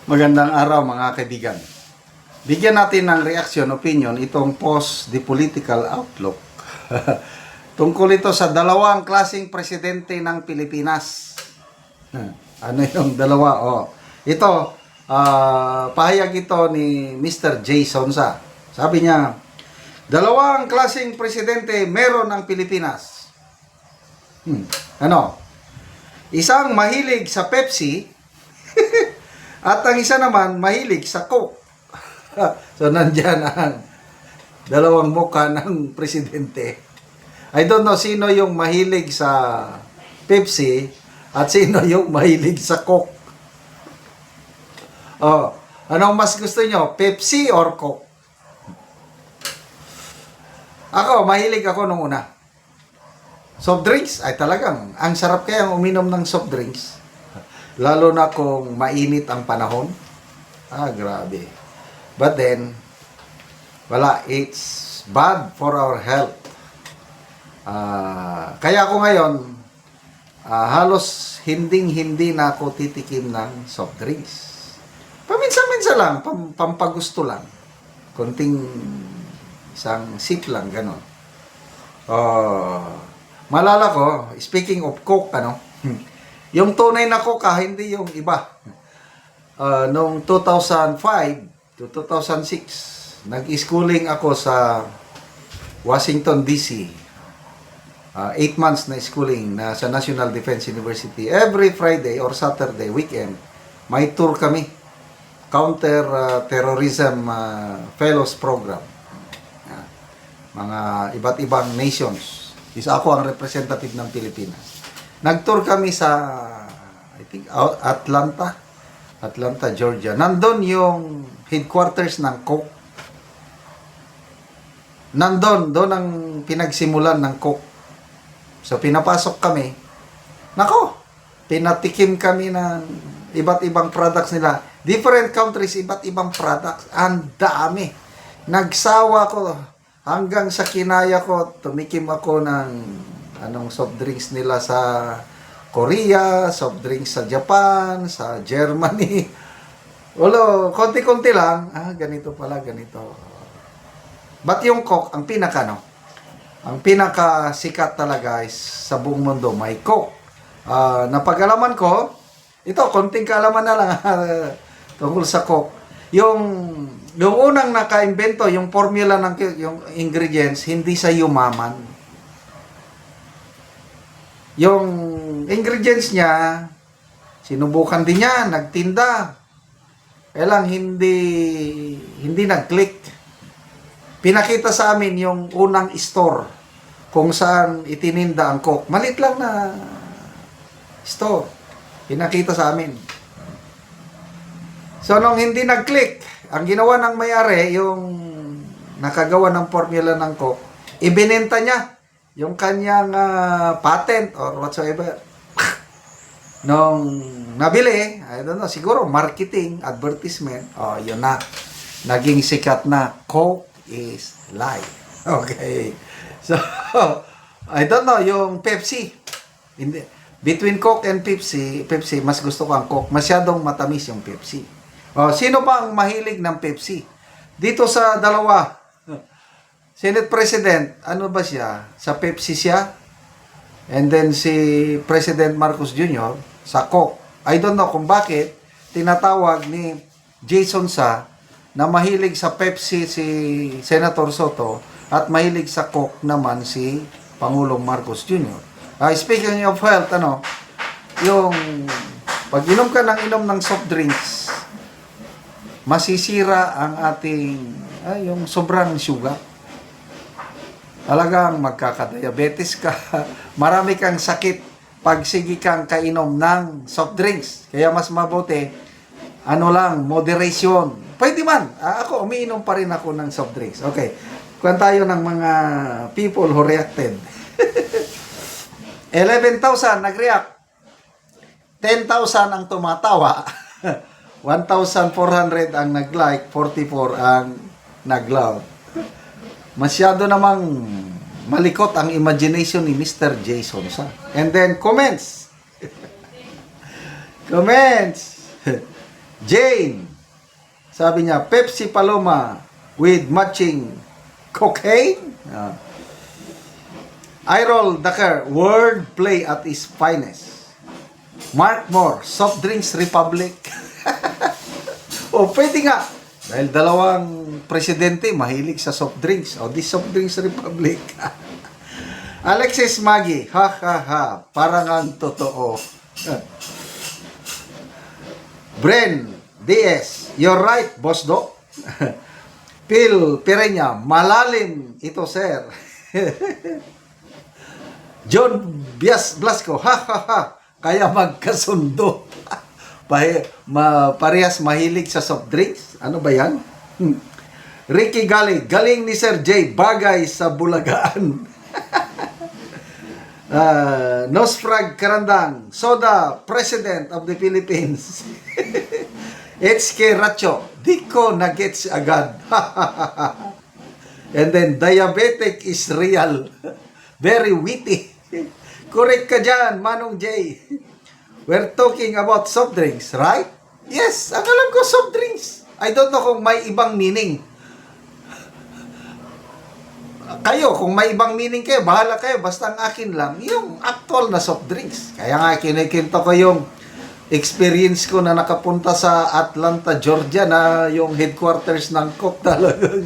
Magandang araw mga kaibigan. Bigyan natin ng reaction, opinion itong post The Political Outlook. Tungkol ito sa dalawang klaseng presidente ng Pilipinas. Ano yung dalawa? Ito, pahayag ito ni Mr. Jason Sa. Sabi niya, dalawang klaseng presidente meron ang Pilipinas. Isang mahilig sa Pepsi at ang isa naman mahilig sa Coke. So nandyan ang dalawang mukha ng presidente. I don't know sino yung mahilig sa Pepsi at sino yung mahilig sa Coke. Anong mas gusto nyo? Pepsi or Coke? Ako, mahilig ako nung una. Soft drinks, ay talagang, ang sarap kayang uminom ng soft drinks. Lalo na kung mainit ang panahon. Grabe. But then, wala, it's bad for our health. Kaya ako ngayon, halos hindi na ako titikim ng soft drinks. Paminsan-minsan lang, pampagusto lang. Konting isang sip lang, gano'n. Malala ko, speaking of Coke, yung tunay na Coke, hindi yung iba. Noong 2005 to 2006, nag-schooling ako sa Washington, D.C. 8 months na schooling na sa National Defense University. Every Friday or Saturday, weekend, may tour kami. Counter-terrorism fellows program. Mga iba't ibang nations. Isa ako ang representative ng Pilipinas. Nag-tour kami sa, I think, Atlanta, Georgia. Nandun yung headquarters ng Coke. Doon ang pinagsimulan ng Coke. So, pinapasok kami. Nako, pinatikim kami ng iba't ibang products nila. Different countries, iba't ibang products. Ang dami. Nagsawa ko hanggang sa kinaya ko. Tumikim ako ng soft drinks nila sa Korea, soft drinks sa Japan, sa Germany. Wala, konti-konti lang. Ganito pala, ganito. But yung Coke, ang pinaka-sikat talaga is sa buong mundo, may Coke. Napag-alaman ko, ito, konting kaalaman na lang tungkol sa Coke. Yung unang naka-invento, yung formula ng yung ingredients, hindi sa yumaman. Yung ingredients niya, sinubukan din niya, nagtinda. Kaya lang hindi nag-click. Pinakita sa amin yung unang store kung saan itininda ang Coke. Malit lang na store. Pinakita sa amin. So, nung hindi nag-click, ang ginawa ng may-ari, yung nakagawa ng formula ng Coke, ibinenta niya yung kanyang patent or whatsoever. Nung nabili, I don't know, siguro marketing, advertisement, yun na. Naging sikat na, Coke is life. Okay. So, I don't know, yung Pepsi. Between Coke and Pepsi, mas gusto ko ang Coke. Masyadong matamis yung Pepsi. Sino pa ang mahilig ng Pepsi? Dito sa dalawa, Senate President, ano ba siya? Sa Pepsi siya. And then si President Marcos Jr. sa Coke. I don't know kung bakit tinatawag ni Jason Sa na mahilig sa Pepsi si Senator Soto at mahilig sa Coke naman si Pangulong Marcos Jr. Speaking of health, yung pag inom ka ng soft drinks, masisira ang ating yung sobrang sugar. Talagang magkakadiabetes ka. Marami kang sakit pag sige kang kainom ng soft drinks. Kaya mas mabuti, moderation. Pwede man. Ako, umiinom pa rin ako ng soft drinks. Okay. Kuwan tayo ng mga people who reacted. 11,000 nag-react. 10,000 ang tumatawa. 1,400 ang nag-like. 44 ang nag-love. Masyado namang malikot ang imagination ni Mr. Jason Sa. And then, comments. Jane, sabi niya, Pepsi Paloma with matching cocaine. Irol Dakar, word play at its finest. Mark Moore, Soft Drinks Republic. O, pwede nga. Dahil dalawang presidente mahilig sa soft drinks. O, di Soft Drinks Republic. Alexis Maggie, ha ha ha, parang ang totoo. Bren DS, you're right, boss do. Phil Pirenya, malalim ito, sir. John Blasco, ha ha ha, kaya magkasundo. Parehas mahilig sa soft drinks. Ano ba yan? Ricky Gali, galing ni Sir J, bagay sa bulagaan. Nosfrag Karandang, Soda, President of the Philippines. HK Racho, di ko na-gets agad. And then, diabetic is real. Very witty. Correct ka dyan, Manong J. We're talking about soft drinks, right? Yes, ang alam ko soft drinks. I don't know kung may ibang meaning. Kayo, kung may ibang meaning kayo, bahala kayo. Basta ang akin lang, yung actual na soft drinks. Kaya nga, kinikinto ko yung experience ko na nakapunta sa Atlanta, Georgia, na yung headquarters ng Coke talagang.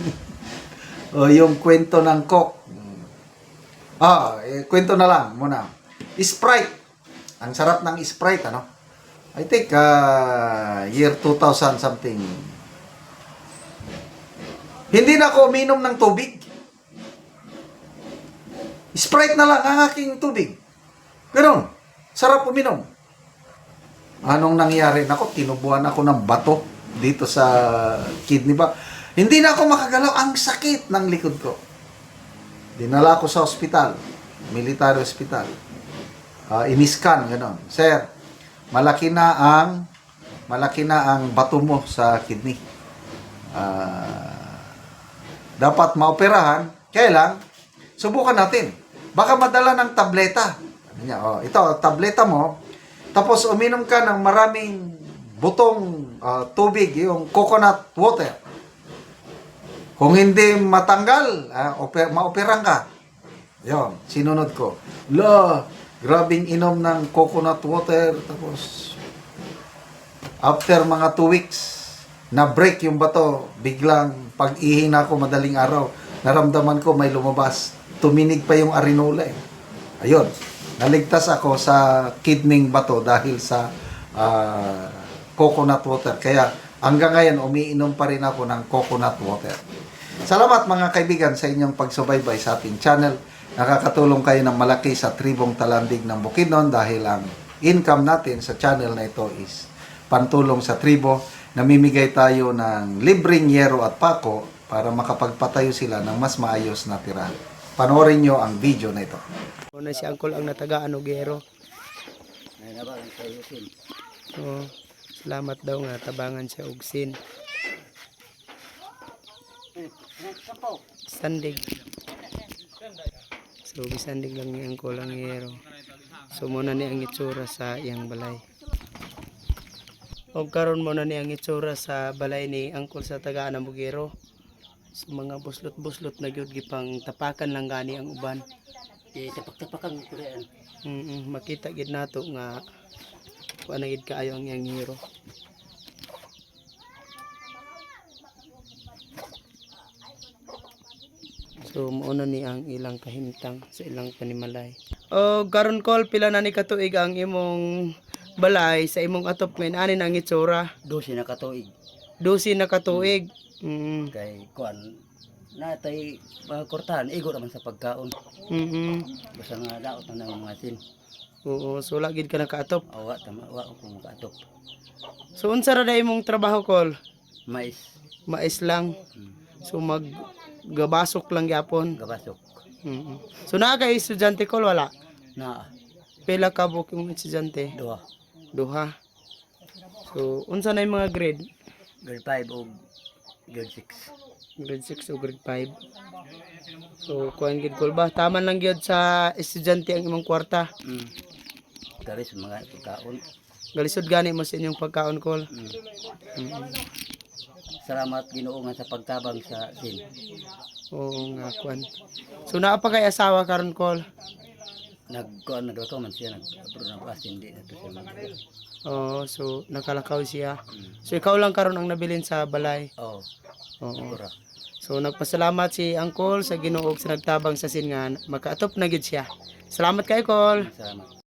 O yung kwento ng Coke. Kwento na lang muna. Sprite. Ang sarap ng Sprite, ano? I think, year 2000 something. Hindi na ako uminom ng tubig. Sprite na lang ang aking tubig. Ganon. Sarap uminom. Anong nangyari? Nako, tinubuan ako ng bato dito sa kidney ba. Hindi na ako makagalaw. Ang sakit ng likod ko. Dinala ako sa ospital. Military hospital. Iniscan, ganon. Sir, malaki na ang bato mo sa kidney. Dapat maoperahan. Kaya lang, subukan natin. Baka madala ng tableta. Ito, tableta mo. Tapos uminom ka ng maraming butong tubig, yung coconut water. Kung hindi matanggal, maoperang ka. Yun, sinunod ko. Grabing inom ng coconut water. Tapos, after mga 2 weeks, na-break yung bato. Biglang, pag-ihi na ako madaling araw, naramdaman ko may lumabas. Tuminig pa yung arinola eh. Ayun, naligtas ako sa kidney bato dahil sa coconut water. Kaya, hanggang ngayon, umiinom pa rin ako ng coconut water. Salamat mga kaibigan sa inyong pagsubaybay sa ating channel. Nakakatulong kayo ng malaki sa tribong Talandig ng Bukidnon dahil ang income natin sa channel na ito is pantulong sa tribo. Namimigay tayo ng libreng yero at pako para makapagpatayo sila ng mas maayos na tirahan. Panoorin nyo ang video na ito. Una si Angkol ang natagaan og gero. Salamat daw nga tabangan siya og sin. Sandig. So bisandig lang ni Angkol ang gero. So muna ni ang itsura sa iyang balay. O karon mo na ni ang itsura sa balay ni Angkol sa tagaan ng Bugero. So mga buslot-buslot na gyud gipang tapakan lang gani ang uban. Tapak-tapakan kurean. Makita gid nato nga kuan gid kaayo ang iyang hero. So mauna ni ang ilang kahimtang sa ilang panimalay. O karon Kol, pila na ni katuig ang imong balay sa imong atop ngayon ani nang itsura? 12 na katuig. 12 na katuig. Kay kuan natay mga kortahan igo naman sa pagkaon. Basta nga daot na ng mga sin. Oo, so lagid ka nakaatop. Awa tama wa ko makaatop. So unsa ra day imong trabaho Kol? Mais. Mais lang. So gabasok lang gyapon. Gabasok. So naa kay estudyante Kol wala? Na Pila ka buok imong estudyante? Duha. So unsa na yung mga grade? grade 5 o grade 6. Grade 6 o grade 5. So kuan gid Kol ba? Taman lang gyud sa estudyante ang imong kwarta. Dari sa mga pagkaon. Galisod gani mo sa inyong pagkaon kol. Salamat Ginoo nga sa pagtabang sa sin. Oo nga kuan. So naa pa kay asawa karon kol. Nagluto man siya nagpro ng asin di na to siya mag. Oo, so nakalakaw siya. So ikaw lang karon ang nabilin sa balay. Oh, Oo. siguro. So nagpasalamat si Angkol sa Ginoo sa nagtabang sa sin nga makaatop na gid siya. Salamat kay Kol. Salamat.